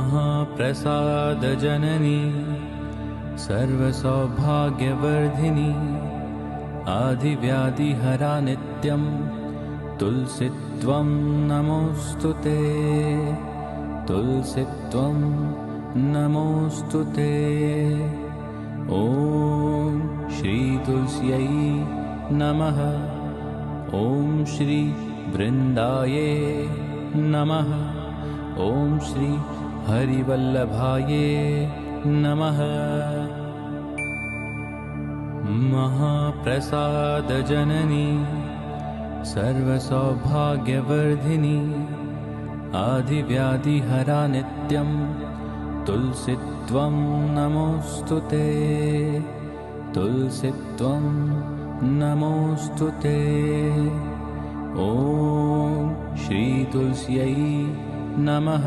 महाप्रसादजननी सर्वसौभाग्यवर्धिनी आदिव्याधिहरा नित्यं तुलसीत्वं नमोऽस्तुते तुलसीत्वं नमोऽस्तुते। ॐ श्री तुलस्यै नमः। ॐ श्री वृन्दाये नमः। ॐ श्री हरिवल्लभाये नमः। महाप्रसादजननी सर्वसौभाग्यवर्धिनी आदिव्याधिहरा नित्यं तुलसीत्वं नमोऽस्तुते तुलसीत्वं नमोऽस्तुते। ॐ श्री तुलस्यै नमः।